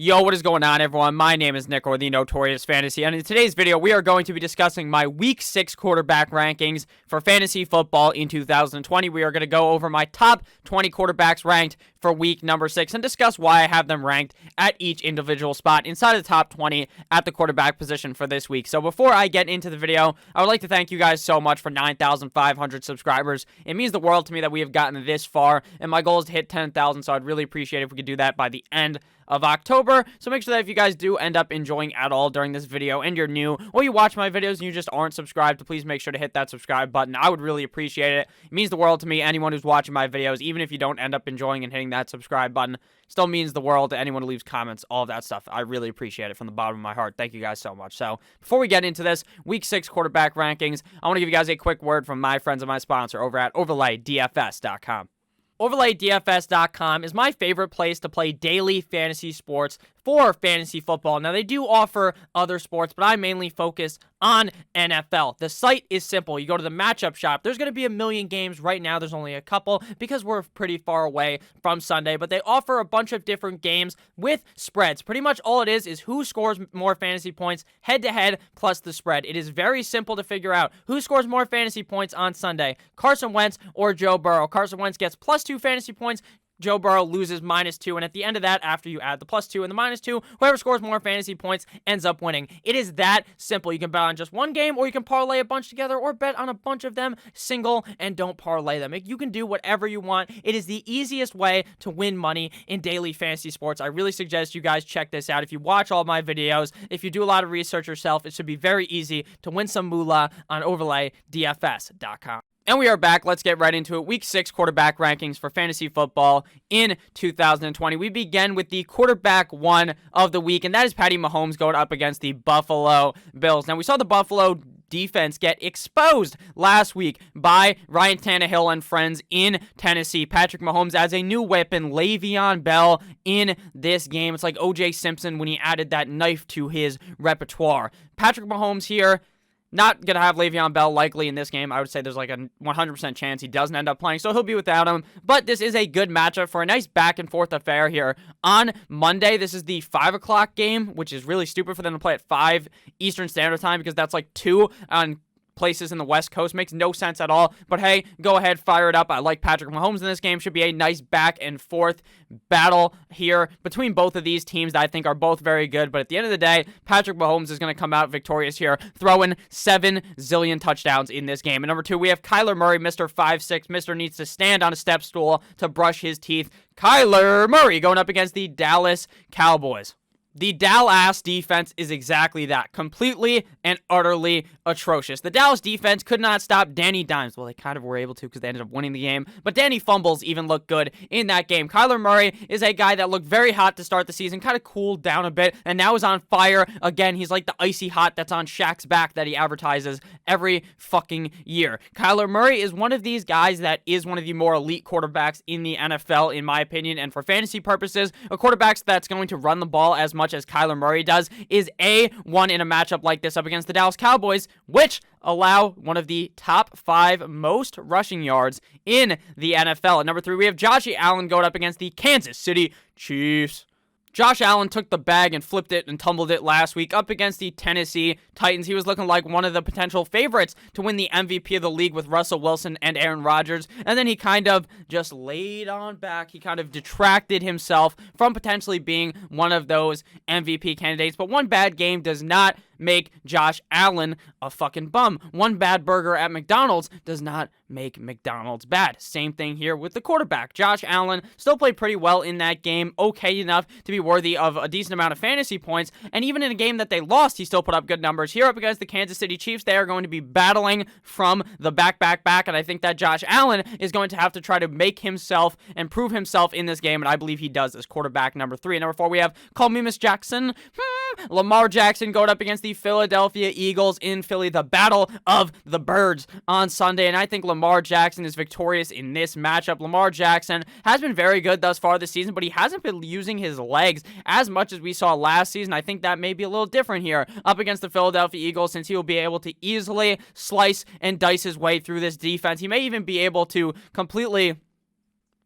Yo, what is going on, everyone? My name is Nick, or the Notorious Fantasy, and in today's video, we are going to be discussing my Week 6 quarterback rankings for fantasy football in 2020. We are going to go over my top 20 quarterbacks ranked for week number 6 and discuss why I have them ranked at each individual spot inside of the top 20 at the quarterback position for this week. So before I get into the video, I would like to thank you guys so much for 9,500 subscribers. It means the world to me that we have gotten this far, and my goal is to hit 10,000, so I'd really appreciate it if we could do that by the end of October. So make sure that if you guys do end up enjoying at all during this video and you're new, or you watch my videos and you just aren't subscribed, please make sure to hit that subscribe button. I would really appreciate it. It means the world to me. Anyone who's watching my videos, even if you don't end up enjoying and hitting that subscribe button, still means the world to anyone who leaves comments, all of that stuff. I really appreciate it from the bottom of my heart. Thank you guys so much. So before we get into this week 6 quarterback rankings, I want to give you guys a quick word from my friends and my sponsor over at OverlayDFS.com. OverlayDFS.com is my favorite place to play daily fantasy sports for fantasy football. Now, they do offer other sports, but I mainly focus on NFL. The site is simple. You go to the matchup shop. There's going to be a million games. Right now, there's only a couple because we're pretty far away from Sunday, but they offer a bunch of different games with spreads. Pretty much all it is who scores more fantasy points head-to-head plus the spread. It is very simple to figure out who scores more fantasy points on Sunday, Carson Wentz or Joe Burrow. Carson Wentz gets +2 fantasy points. Joe Burrow loses -2, and at the end of that, after you add the +2 and the -2, whoever scores more fantasy points ends up winning. It is that simple. You can bet on just one game, or you can parlay a bunch together, or bet on a bunch of them single and don't parlay them. You can do whatever you want. It is the easiest way to win money in daily fantasy sports. I really suggest you guys check this out. If you watch all my videos, if you do a lot of research yourself, it should be very easy to win some moolah on OverlayDFS.com. And we are back. Let's get right into it. Week 6 quarterback rankings for fantasy football in 2020. We begin with the quarterback 1 of the week, and that is Patty Mahomes going up against the Buffalo Bills. Now, we saw the Buffalo defense get exposed last week by Ryan Tannehill and friends in Tennessee. Patrick Mahomes adds a new weapon, Le'Veon Bell, in this game. It's like O.J. Simpson when he added that knife to his repertoire. Patrick Mahomes here, not going to have Le'Veon Bell likely in this game. I would say there's like a 100% chance he doesn't end up playing, so he'll be without him. But this is a good matchup for a nice back-and-forth affair here. On Monday, this is the 5 o'clock game, which is really stupid for them to play at 5 Eastern Standard Time because that's like 2 on places in the West Coast. Makes no sense at all. But hey, go ahead, fire it up. I like Patrick Mahomes in this game. Should be a nice back-and-forth battle here between both of these teams that I think are both very good. But at the end of the day, Patrick Mahomes is going to come out victorious here, throwing 7 zillion touchdowns in this game. And number 2, we have Kyler Murray, Mr. 5'6". Mr. needs to stand on a step stool to brush his teeth. Kyler Murray going up against the Dallas Cowboys. The Dallas defense is exactly that. Completely and utterly atrocious. The Dallas defense could not stop Danny Dimes. Well, they kind of were able to because they ended up winning the game. But Danny Fumbles even looked good in that game. Kyler Murray is a guy that looked very hot to start the season, kind of cooled down a bit, and now is on fire again. He's like the icy hot that's on Shaq's back that he advertises every fucking year. Kyler Murray is one of these guys that is one of the more elite quarterbacks in the NFL, in my opinion. And for fantasy purposes, a quarterback that's going to run the ball as much as Kyler Murray does is A1 in a matchup like this up against the Dallas Cowboys, which allow one of the top 5 most rushing yards in the NFL. At number 3, we have Josh Allen going up against the Kansas City Chiefs. Josh Allen took the bag and flipped it and tumbled it last week up against the Tennessee Titans. He was looking like one of the potential favorites to win the MVP of the league with Russell Wilson and Aaron Rodgers, and then he kind of just laid on back. He kind of detracted himself from potentially being one of those MVP candidates, but one bad game does not make Josh Allen a fucking bum. One bad burger at McDonald's does not make McDonald's bad. Same thing here with the quarterback. Josh Allen still played pretty well in that game, okay enough to be worthy of a decent amount of fantasy points, and even in a game that they lost, he still put up good numbers. Here up against the Kansas City Chiefs, they are going to be battling from the back, and I think that Josh Allen is going to have to try to make himself and prove himself in this game, and I believe he does as quarterback number 3. And number 4, we have Call Me Miss Jackson. Lamar Jackson going up against the Philadelphia Eagles in Philly, the battle of the birds on Sunday, and I think Lamar Jackson is victorious in this matchup. Lamar Jackson has been very good thus far this season, but he hasn't been using his legs as much as we saw last season. I think that may be a little different here up against the Philadelphia Eagles, since he will be able to easily slice and dice his way through this defense. He may even be able to completely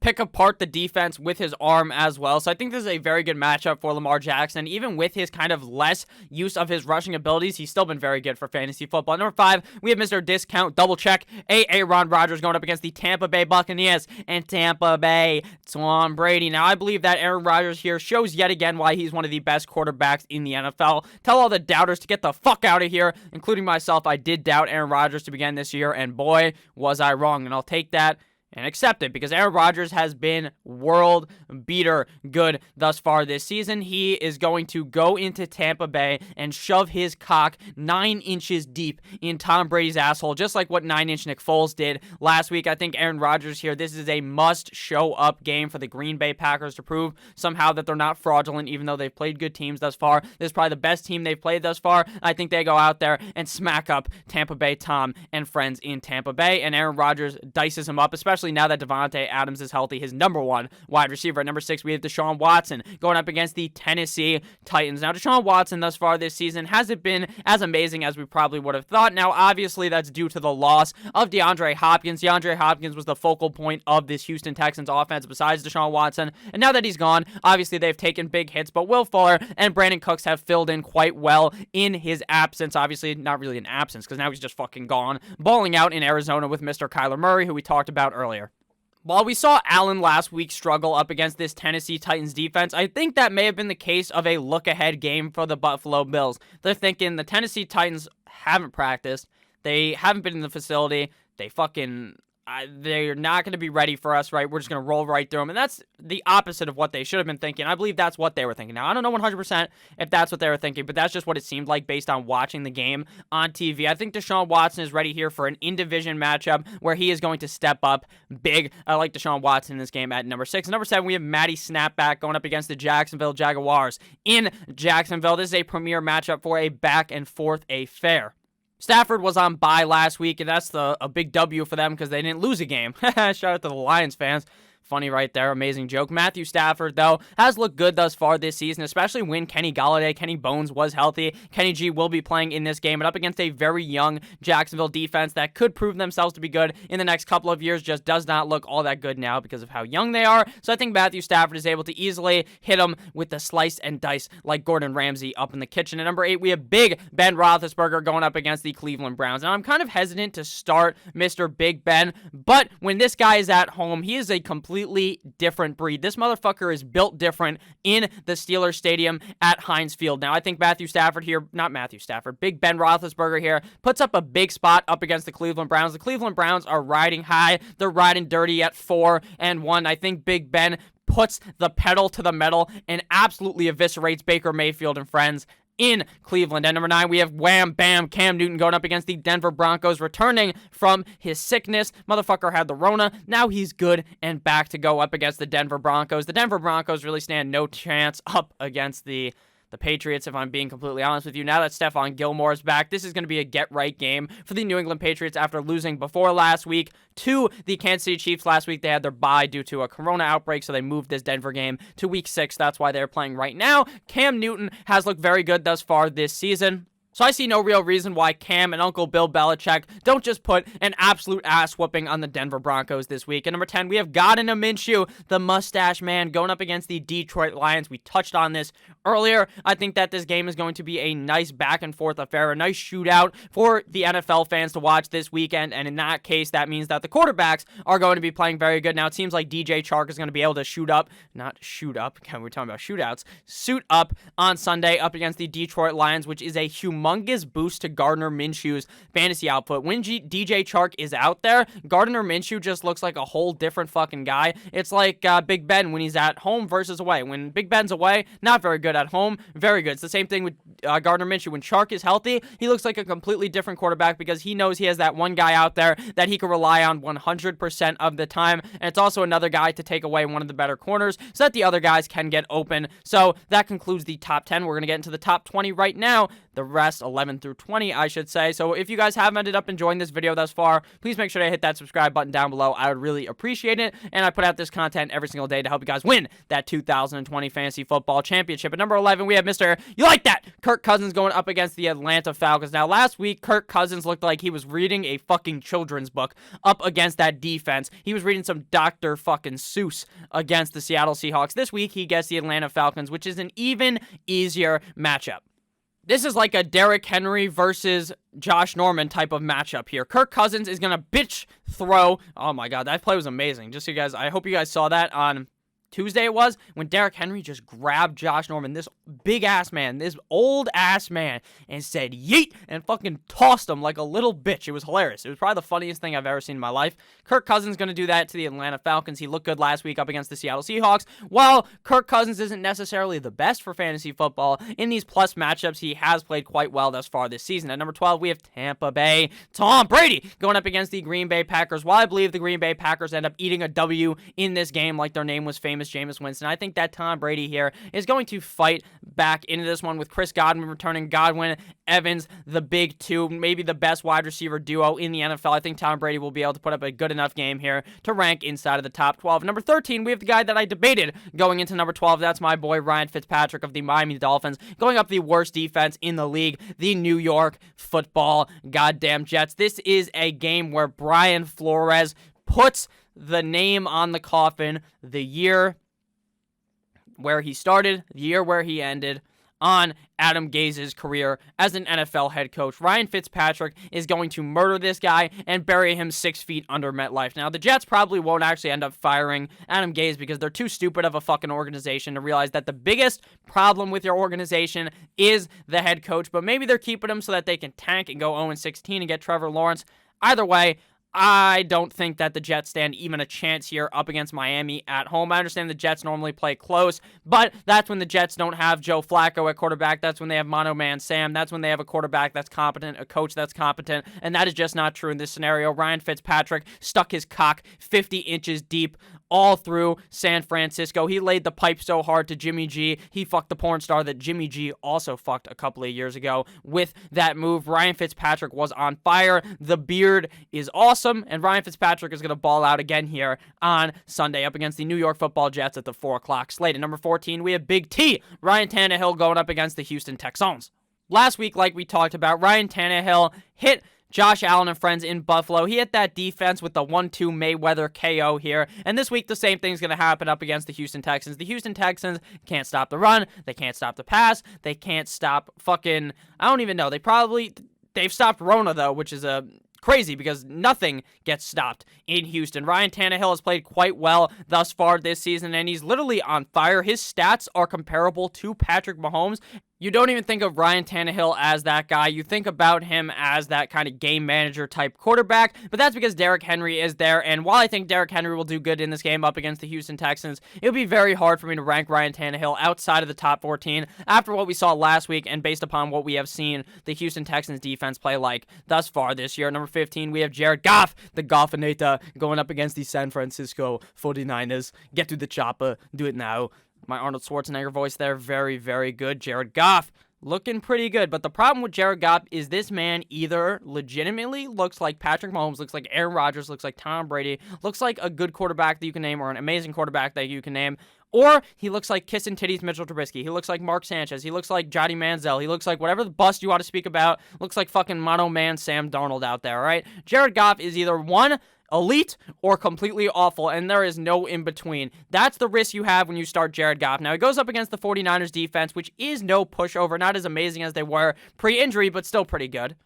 pick apart the defense with his arm as well. So I think this is a very good matchup for Lamar Jackson. Even with his kind of less use of his rushing abilities, he's still been very good for fantasy football. Number 5, we have Mr. Discount Double Check, Aaron Rodgers going up against the Tampa Bay Buccaneers and Tampa Bay Tom Brady. Now, I believe that Aaron Rodgers here shows yet again why he's one of the best quarterbacks in the NFL. Tell all the doubters to get the fuck out of here, including myself. I did doubt Aaron Rodgers to begin this year, and boy, was I wrong. And I'll take that and accept it, because Aaron Rodgers has been world beater good thus far this season. He is going to go into Tampa Bay and shove his cock 9 inches deep in Tom Brady's asshole, just like what 9-inch Nick Foles did last week. I think Aaron Rodgers here, this is a must-show-up game for the Green Bay Packers to prove somehow that they're not fraudulent, even though they've played good teams thus far. This is probably the best team they've played thus far. I think they go out there and smack up Tampa Bay Tom and friends in Tampa Bay, and Aaron Rodgers dices him up, especially now that Devontae Adams is healthy, his number 1 wide receiver. At number 6, we have Deshaun Watson going up against the Tennessee Titans. Now, Deshaun Watson thus far this season hasn't been as amazing as we probably would have thought. Now, obviously, that's due to the loss of DeAndre Hopkins. DeAndre Hopkins was the focal point of this Houston Texans offense besides Deshaun Watson, and now that he's gone, obviously, they've taken big hits, but Will Fuller and Brandon Cooks have filled in quite well in his absence. Obviously, not really an absence, because now he's just fucking gone, balling out in Arizona with Mr. Kyler Murray, who we talked about earlier. While we saw Allen last week struggle up against this Tennessee Titans defense, I think that may have been the case of a look-ahead game for the Buffalo Bills. They're thinking the Tennessee Titans haven't practiced. They haven't been in the facility. They're not going to be ready for us, right? We're just going to roll right through them. And that's the opposite of what they should have been thinking. I believe that's what they were thinking. Now, I don't know 100% if that's what they were thinking, but that's just what it seemed like based on watching the game on TV. I think Deshaun Watson is ready here for an in-division matchup where he is going to step up big. I like Deshaun Watson in this game at number 6. Number 7, we have Matty Snapback going up against the Jacksonville Jaguars in Jacksonville. This is a premier matchup for a back-and-forth affair. Stafford was on bye last week, and that's a big W for them because they didn't lose a game. Shout out to the Lions fans. Funny right there. Amazing joke. Matthew Stafford, though, has looked good thus far this season, especially when Kenny Golladay, Kenny Bones was healthy. Kenny G will be playing in this game, and up against a very young Jacksonville defense that could prove themselves to be good in the next couple of years, just does not look all that good now because of how young they are. So I think Matthew Stafford is able to easily hit them with the slice and dice like Gordon Ramsay up in the kitchen. At number 8, we have Big Ben Roethlisberger going up against the Cleveland Browns. Now, I'm kind of hesitant to start Mr. Big Ben, but when this guy is at home, he is a completely different breed. This motherfucker is built different in the Steelers Stadium at Heinz Field. Now, I think Big Ben Roethlisberger here puts up a big spot up against the Cleveland Browns. The Cleveland Browns are riding high. They're riding dirty at 4-1. I think Big Ben puts the pedal to the metal and absolutely eviscerates Baker Mayfield and friends in Cleveland. At number 9, we have Wham Bam Cam Newton going up against the Denver Broncos, returning from his sickness. Motherfucker had the Rona. Now he's good and back to go up against the Denver Broncos. The Denver Broncos really stand no chance up against the Patriots, if I'm being completely honest with you. Now that Stephon Gilmore is back, this is going to be a get-right game for the New England Patriots after losing before last week to the Kansas City Chiefs. Last week, they had their bye due to a corona outbreak, so they moved this Denver game to week 6. That's why they're playing right now. Cam Newton has looked very good thus far this season. So I see no real reason why Cam and Uncle Bill Belichick don't just put an absolute ass whooping on the Denver Broncos this week. At number 10, we have Gardner Minshew, the mustache man, going up against the Detroit Lions. We touched on this earlier. I think that this game is going to be a nice back-and-forth affair, a nice shootout for the NFL fans to watch this weekend. And in that case, that means that the quarterbacks are going to be playing very good. Now, it seems like DJ Chark is going to be able to suit up on Sunday up against the Detroit Lions, which is a humongous boost to Gardner Minshew's fantasy output. When DJ Chark is out there, Gardner Minshew just looks like a whole different fucking guy. It's like Big Ben when he's at home versus away. When Big Ben's away, not very good. At home, very good. It's the same thing with Gardner Minshew. When Chark is healthy, he looks like a completely different quarterback because he knows he has that one guy out there that he can rely on 100% of the time. And it's also another guy to take away one of the better corners so that the other guys can get open. So that concludes the top 10. We're going to get into the top 20 right now. the rest, 11 through 20, I should say. So if you guys have ended up enjoying this video thus far, please make sure to hit that subscribe button down below. I would really appreciate it. And I put out this content every single day to help you guys win that 2020 Fantasy Football Championship. At number 11, we have Mr. You Like That, Kirk Cousins, going up against the Atlanta Falcons. Now, last week, Kirk Cousins looked like he was reading a fucking children's book up against that defense. He was reading some Dr. fucking Seuss against the Seattle Seahawks. This week, he gets the Atlanta Falcons, which is an even easier matchup. This is like a Derrick Henry versus Josh Norman type of matchup here. Kirk Cousins is going to bitch throw. Oh my God, that play was amazing. Just so you guys, I hope you guys saw that on Tuesday it was, when Derrick Henry just grabbed Josh Norman, this big-ass man, this old-ass man, and said, yeet, and fucking tossed him like a little bitch. It was hilarious. It was probably the funniest thing I've ever seen in my life. Kirk Cousins going to do that to the Atlanta Falcons. He looked good last week up against the Seattle Seahawks. While Kirk Cousins isn't necessarily the best for fantasy football, in these plus matchups, he has played quite well thus far this season. At number 12, we have Tampa Bay Tom Brady going up against the Green Bay Packers. While I believe the Green Bay Packers end up eating a W in this game like their name was famous, Jameis Winston, I think that Tom Brady here is going to fight back into this one with Chris Godwin returning. Godwin, Evans, the big two, maybe the best wide receiver duo in the NFL. I think Tom Brady will be able to put up a good enough game here to rank inside of the top 12. Number 13, we have the guy that I debated going into number 12. That's my boy Ryan Fitzpatrick of the Miami Dolphins, going up the worst defense in the league, the New York Football goddamn Jets. This is a game where Brian Flores puts the name on the coffin, the year where he started, the year where he ended, on Adam Gaze's career as an NFL head coach. Ryan Fitzpatrick is going to murder this guy and bury him 6 feet under MetLife. Now, the Jets probably won't actually end up firing Adam Gaze because they're too stupid of a fucking organization to realize that the biggest problem with your organization is the head coach, but maybe they're keeping him so that they can tank and go 0-16 and get Trevor Lawrence. Either way, I don't think that the Jets stand even a chance here up against Miami at home. I understand the Jets normally play close, but that's when the Jets don't have Joe Flacco at quarterback. That's when they have Mono Man Sam. That's when they have a quarterback that's competent, a coach that's competent, and that is just not true in this scenario. Ryan Fitzpatrick stuck his cock 50 inches deep all through San Francisco. He laid the pipe so hard to Jimmy G. He fucked the porn star that Jimmy G also fucked a couple of years ago with that move. Ryan Fitzpatrick was on fire. The beard is awesome, and Ryan Fitzpatrick is going to ball out again here on Sunday up against the New York Football Jets at the 4 o'clock slate. At number 14, we have Big T, Ryan Tannehill, going up against the Houston Texans. Last week, like we talked about, Ryan Tannehill hit Josh Allen and friends in Buffalo. He hit that defense with the 1-2 Mayweather KO here. And this week, the same thing's going to happen up against the Houston Texans. The Houston Texans can't stop the run. They can't stop the pass. They can't stop fucking, I don't even know. They've stopped Rona, though, which is crazy because nothing gets stopped in Houston. Ryan Tannehill has played quite well thus far this season, and he's literally on fire. His stats are comparable to Patrick Mahomes. You don't even think of Ryan Tannehill as that guy. You think about him as that kind of game manager type quarterback, but that's because Derrick Henry is there, and while I think Derrick Henry will do good in this game up against the Houston Texans, it'll be very hard for me to rank Ryan Tannehill outside of the top 14 after what we saw last week and based upon what we have seen the Houston Texans defense play like thus far this year. Number 15, we have Jared Goff, the Goffinator, going up against the San Francisco 49ers. Get to the chopper. Do it now. My Arnold Schwarzenegger voice there, very, very good. Jared Goff, looking pretty good. But the problem with Jared Goff is this man either legitimately looks like Patrick Mahomes, looks like Aaron Rodgers, looks like Tom Brady, looks like a good quarterback that you can name or an amazing quarterback that you can name, or he looks like Kissin' Titties Mitchell Trubisky. He looks like Mark Sanchez. He looks like Johnny Manziel. He looks like whatever the bust you want to speak about. Looks like fucking Mono Man Sam Darnold out there, all right? Jared Goff is either one, elite or completely awful, and there is no in between. That's the risk you have when you start Jared Goff. Now, he goes up against the 49ers defense, which is no pushover, not as amazing as they were pre-injury, but still pretty good.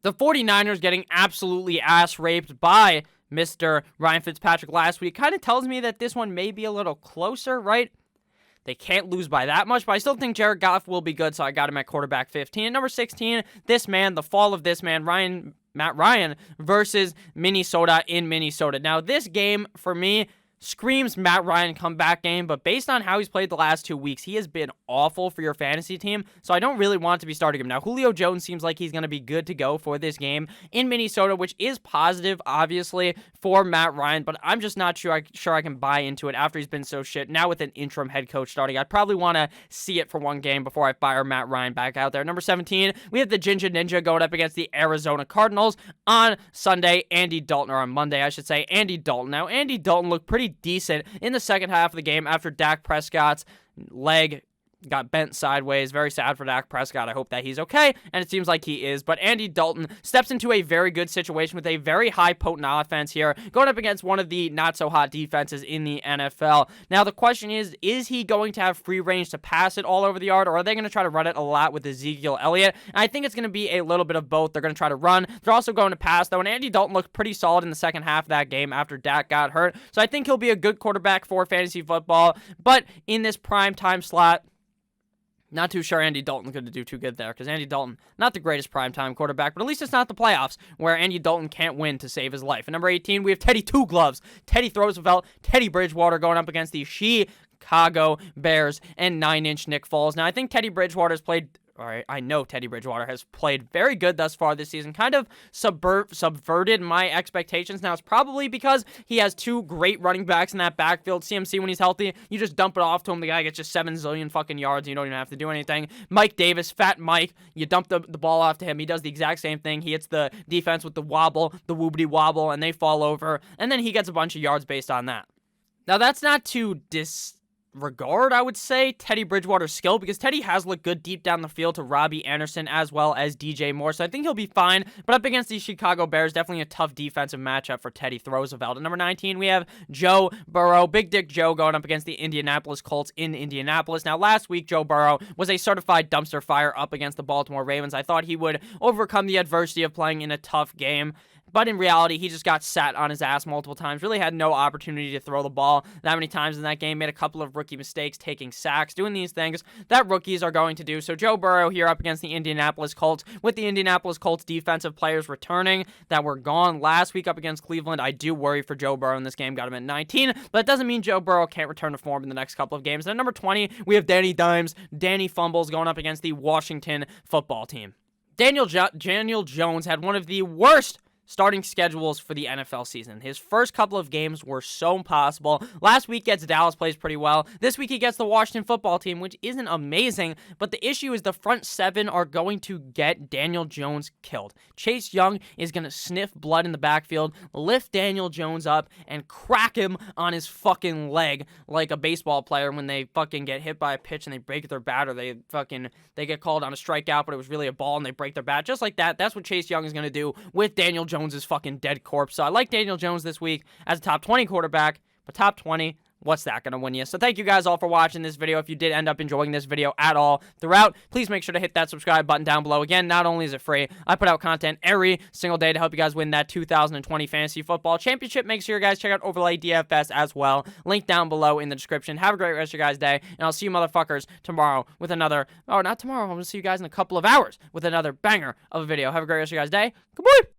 The 49ers getting absolutely ass-raped by Mr. Ryan Fitzpatrick last week kind of tells me that this one may be a little closer, right? They can't lose by that much, but I still think Jared Goff will be good, so I got him at quarterback 15. At number 16, this man, the fall of this man, Matt Ryan versus Minnesota in Minnesota. Now, this game, for me, screams Matt Ryan comeback game, but based on how he's played the last 2 weeks, he has been awful for your fantasy team, so I don't really want to be starting him. Now, Julio Jones seems like he's going to be good to go for this game in Minnesota, which is positive, obviously, for Matt Ryan, but I'm just not sure I can buy into it after he's been so shit. Now with an interim head coach starting, I'd probably want to see it for one game before I fire Matt Ryan back out there. Number 17, we have the Ginger Ninja going up against the Arizona Cardinals on Sunday. Andy Dalton, or on Monday, I should say. Andy Dalton. Now, Andy Dalton looked pretty decent in the second half of the game after Dak Prescott's leg got bent sideways. Very sad for Dak Prescott. I hope that he's okay, and it seems like he is. But Andy Dalton steps into a very good situation with a very high potent offense here, going up against one of the not-so-hot defenses in the NFL. Now, the question is he going to have free range to pass it all over the yard, or are they going to try to run it a lot with Ezekiel Elliott? And I think it's going to be a little bit of both. They're going to try to run. They're also going to pass, though, and Andy Dalton looked pretty solid in the second half of that game after Dak got hurt. So I think he'll be a good quarterback for fantasy football, but in this prime time slot, not too sure Andy Dalton's going to do too good there, because Andy Dalton, not the greatest primetime quarterback, but at least it's not the playoffs where Andy Dalton can't win to save his life. At number 18, we have Teddy Two Gloves, Teddy Roosevelt, Teddy Bridgewater going up against the Chicago Bears and 9-inch Nick Foles. Now, I think Teddy Bridgewater's played... All right, I know Teddy Bridgewater has played very good thus far this season, kind of subverted my expectations. Now, it's probably because he has two great running backs in that backfield. CMC, when he's healthy, you just dump it off to him. The guy gets just 7 zillion fucking yards. You don't even have to do anything. Mike Davis, Fat Mike, you dump the ball off to him. He does the exact same thing. He hits the defense with the wobble, the woobity wobble, and they fall over. And then he gets a bunch of yards based on that. Now, that's not to disregard, I would say, Teddy Bridgewater's skill, because Teddy has looked good deep down the field to Robbie Anderson as well as DJ Moore, so I think he'll be fine. But up against these Chicago Bears, definitely a tough defensive matchup for Teddy Roosevelt. At number 19, we have Joe Burrow, Big Dick Joe, going up against the Indianapolis Colts in Indianapolis. Now, last week, Joe Burrow was a certified dumpster fire up against the Baltimore Ravens. I thought he would overcome the adversity of playing in a tough game, but in reality, he just got sat on his ass multiple times. Really had no opportunity to throw the ball that many times in that game. Made a couple of rookie mistakes, taking sacks, doing these things that rookies are going to do. So Joe Burrow here up against the Indianapolis Colts, with the Indianapolis Colts defensive players returning that were gone last week up against Cleveland. I do worry for Joe Burrow in this game. Got him at 19, but it doesn't mean Joe Burrow can't return to form in the next couple of games. And at number 20, we have Danny Dimes, Danny Fumbles, going up against the Washington football team. Daniel Jones had one of the worst starting schedules for the NFL season. His first couple of games were so impossible. Last week gets Dallas, plays pretty well. This week he gets the Washington football team, which isn't amazing, but the issue is the front seven are going to get Daniel Jones killed. Chase Young is going to sniff blood in the backfield, lift Daniel Jones up, and crack him on his fucking leg like a baseball player when they fucking get hit by a pitch and they break their bat, or they get called on a strikeout, but it was really a ball and they break their bat. Just like that. That's what Chase Young is going to do with Daniel Jones' fucking dead corpse. So I like Daniel Jones this week as a top 20 quarterback, but top 20, what's that going to win you? So thank you guys all for watching this video. If you did end up enjoying this video at all throughout, please make sure to hit that subscribe button down below. Again, not only is it free, I put out content every single day to help you guys win that 2020 Fantasy Football Championship. Make sure you guys check out Overlay DFS as well. Link down below in the description. Have a great rest of your guys' day, and I'll see you motherfuckers tomorrow with another, not tomorrow, I'm going to see you guys in a couple of hours with another banger of a video. Have a great rest of your guys' day. Goodbye!